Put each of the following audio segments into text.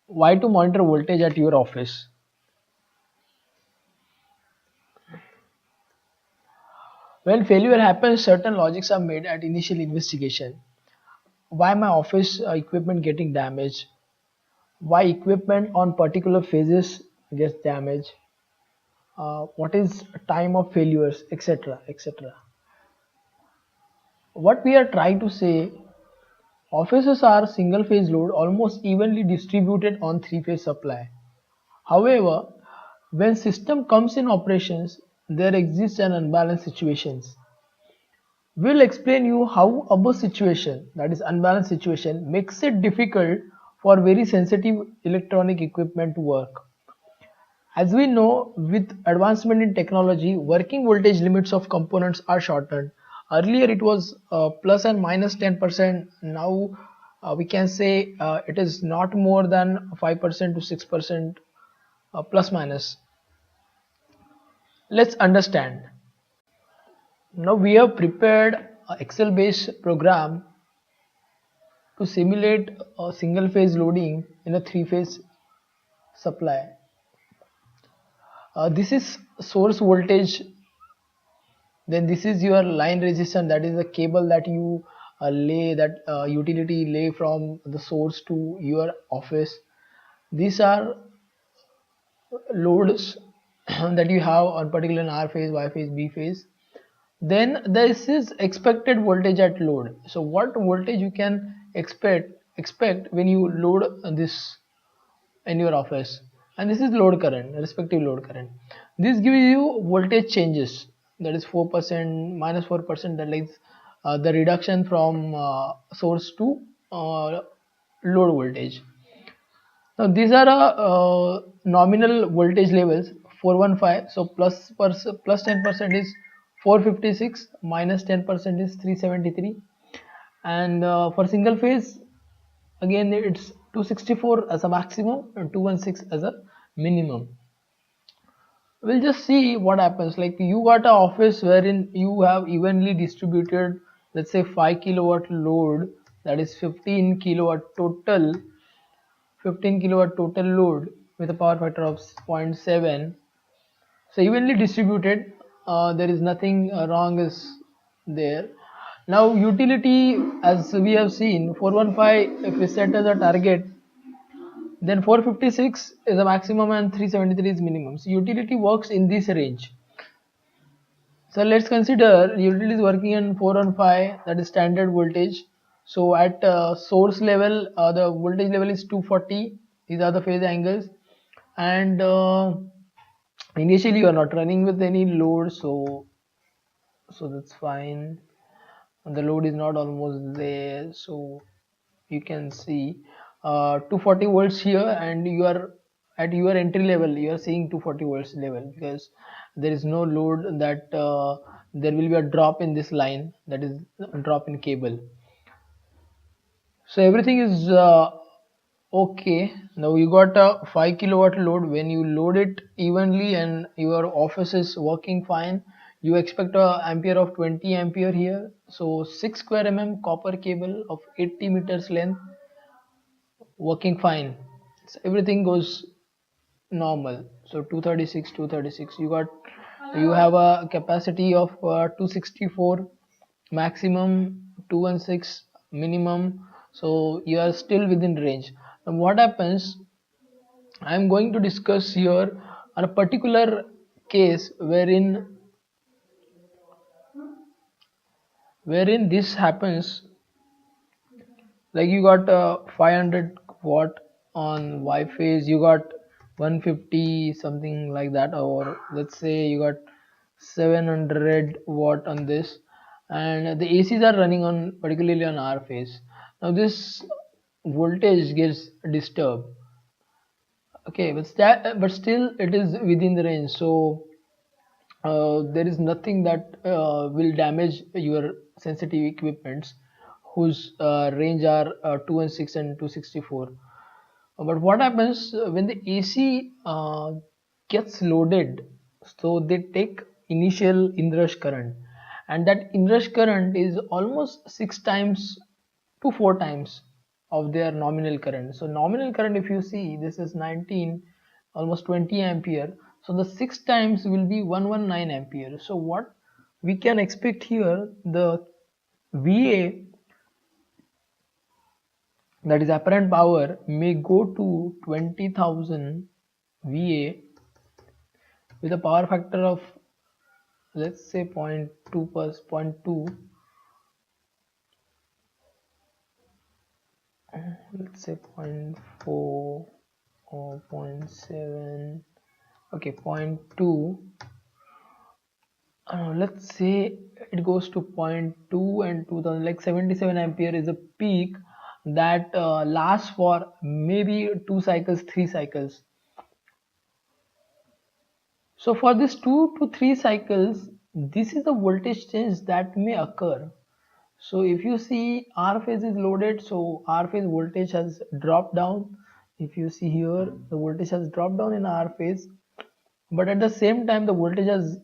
Why to monitor voltage at your office? When failure happens, certain logics are made at initial investigation. Why my office equipment getting damaged? Why equipment on particular phases gets damaged? What is time of failures, etc., etc. What we are trying to say, offices are single phase load almost evenly distributed on three phase supply. However, when system comes in operations, there exists an unbalanced situations. We'll explain you how above situation, that is unbalanced situation, makes it difficult for very sensitive electronic equipment to work. As we know, with advancement in technology, working voltage limits of components are shortened. Earlier it was plus and minus 10%. Now we can say it is not more than 5% to 6% plus minus. Let's understand. Now we have prepared a Excel based program to simulate a single phase loading in a three phase supply. This is source voltage, then this is your line resistance, that is the cable that you lay, that utility lay from the source to your office. These are loads that you have on particular in R phase, Y phase, B phase. Then this is expected voltage at load. So what voltage you can expect when you load this in your office, and this is load current, respective load current. This gives you voltage changes, that is 4%, minus 4%, that is the reduction from source to load voltage. Now these are nominal voltage levels 415. So plus 10% is 456, minus 10% is 373, and for single phase again it's 264 as a maximum and 216 as a minimum. We'll just see what happens. Like you got a office wherein you have evenly distributed, let's say 5 kilowatt load, that is 15 kilowatt total, 15 kilowatt total load with a power factor of 0.7. So evenly distributed, there is nothing wrong is there. Now utility, as we have seen, 415 if we set as a target, then 456 is the maximum and 373 is minimum. So utility works in this range. So let's consider utility is working in 415, that is standard voltage. So at source level, the voltage level is 240. These are the phase angles, and initially you are not running with any load, so that's fine. And the load is not almost there, so you can see 240 volts here, and you are at your entry level, you are seeing 240 volts level because there is no load that there will be a drop in this line, that is a drop in cable. So everything is okay. Now you got a 5 kilowatt load. When you load it evenly and your office is working fine, you expect a ampere of 20 ampere here. So 6 square mm copper cable of 80 meters length working fine. So everything goes normal. So 236, 236, you have a capacity of 264 maximum, 216 minimum, so you are still within range. Now what happens, I am going to discuss here on a particular case wherein this happens. Like you got 500 watt on Y phase, you got 150 something like that, or let's say you got 700 watt on this, and the ACs are running on particularly on R phase. Now this voltage gets disturbed. Okay, but still it is within the range, so there is nothing that will damage your sensitive equipments whose range are 216 and 264. But what happens when the AC gets loaded? So they take initial inrush current, and that inrush current is almost 6 times to 4 times. of their nominal current. So nominal current, if you see, this is 19, almost 20 ampere. So the 6 times will be 119 ampere. So what we can expect here, the VA, that is apparent power, may go to 20,000 VA with a power factor of, let's say, 0.2 per 0.2, let's say 0.4 or zero point 0.7, okay, 0.2, let's say it goes to zero point 0.2 and 2000, like 77 ampere is a peak that lasts for maybe 2 cycles, 3 cycles. So for this 2 to 3 cycles, this is the voltage change that may occur. So if you see R phase is loaded, so R phase voltage has dropped down. If you see here, the voltage has dropped down in R phase, but at the same time the voltage has,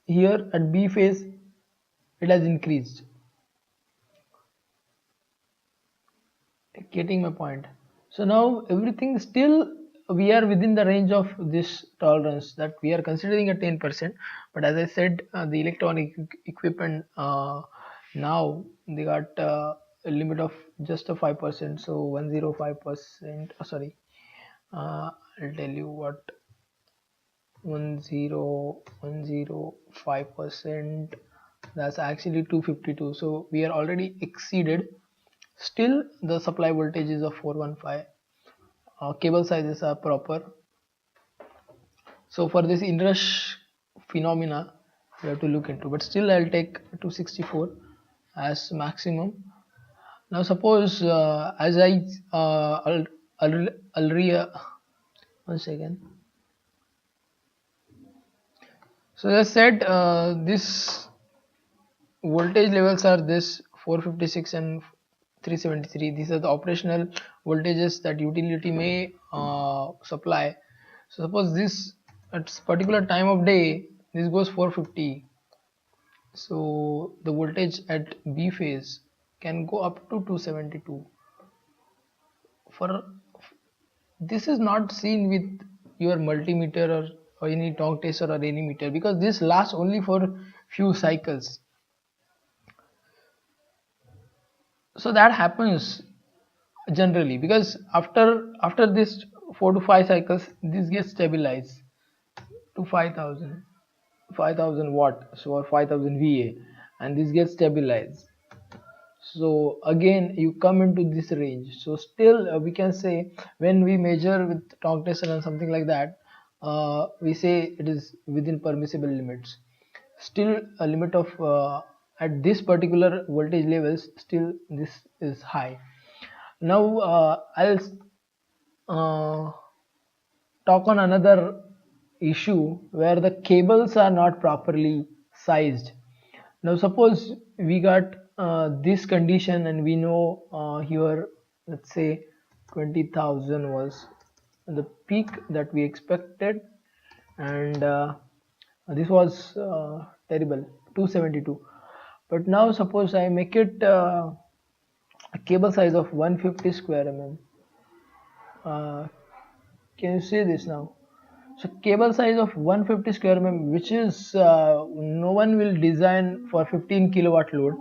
here at B phase, it has increased. Getting my point? So now everything still, we are within the range of this tolerance that we are considering at 10%. But as I said, the electronic equipment, now they got a limit of just a 5%. So 105%, sorry, I'll tell you what, 105%, that's actually 252. So we are already exceeded. Still the supply voltage is of 415. Cable sizes are proper. So for this inrush phenomena, we have to look into, but still I'll take 264 as maximum. Now suppose, as I already, one second. So as I said, this voltage levels are this 456 and 373. These are the operational voltages that utility may supply. So suppose this at particular time of day, this goes 450. So the voltage at B phase can go up to 272. For this is not seen with your multimeter or any torque tester or any meter, because this lasts only for few cycles. So that happens generally because after this 4 to 5 cycles, this gets stabilized to 5000 watt, so or 5000 VA, and this gets stabilized. So again you come into this range. So still we can say, when we measure with torque tester and something like that, we say it is within permissible limits. Still a limit of, at this particular voltage levels, still this is high. Now I'll uh, talk on another issue where the cables are not properly sized. Now suppose we got this condition and we know here, let's say 20,000 was the peak that we expected, and this was terrible, 272. But now suppose I make it a cable size of 150 square mm. uh, can you see this now? So cable size of 150 square mm, which is, no one will design for 15 kilowatt load,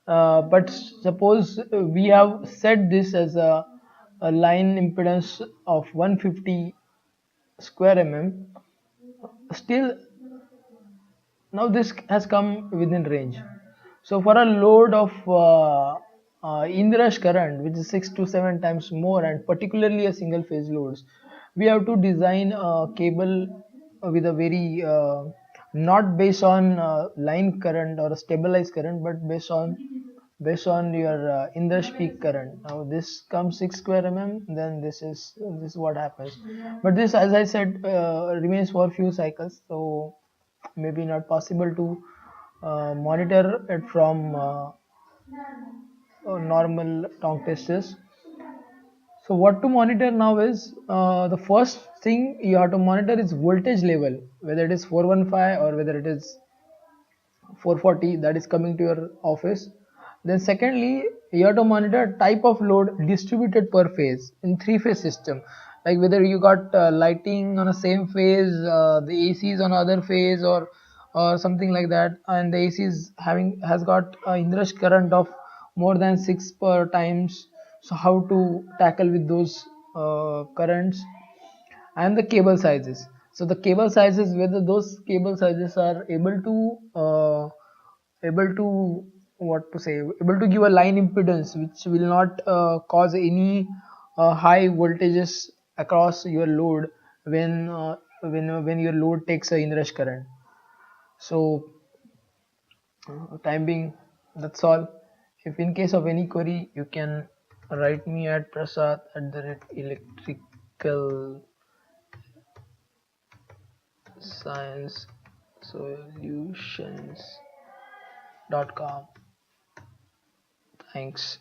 but suppose we have set this as a line impedance of 150 square mm. Still now this has come within range. So for a load of inrush current, which is 6 to 7 times more, and particularly a single phase loads, we have to design a cable with a very, not based on line current or a stabilized current, but based on your inrush peak current. Now this comes 6 square mm, then this is what happens. But this, as I said, remains for few cycles, so maybe not possible to monitor it from normal tongue testers. So what to monitor now is, the first thing you have to monitor is voltage level, whether it is 415 or whether it is 440 that is coming to your office. Then secondly, you have to monitor type of load distributed per phase in three-phase system. Like whether you got lighting on a same phase, the AC is on other phase, or something like that, and the AC is having has got a inrush current of more than 6 per times. So how to tackle with those currents, and the cable sizes. So the cable sizes, whether those cable sizes are able to what to say able to give a line impedance which will not cause any high voltages across your load when your load takes a inrush current. So time being, that's all. If in case of any query, you can write me at prasad at the electrical science solutions.com. Thanks.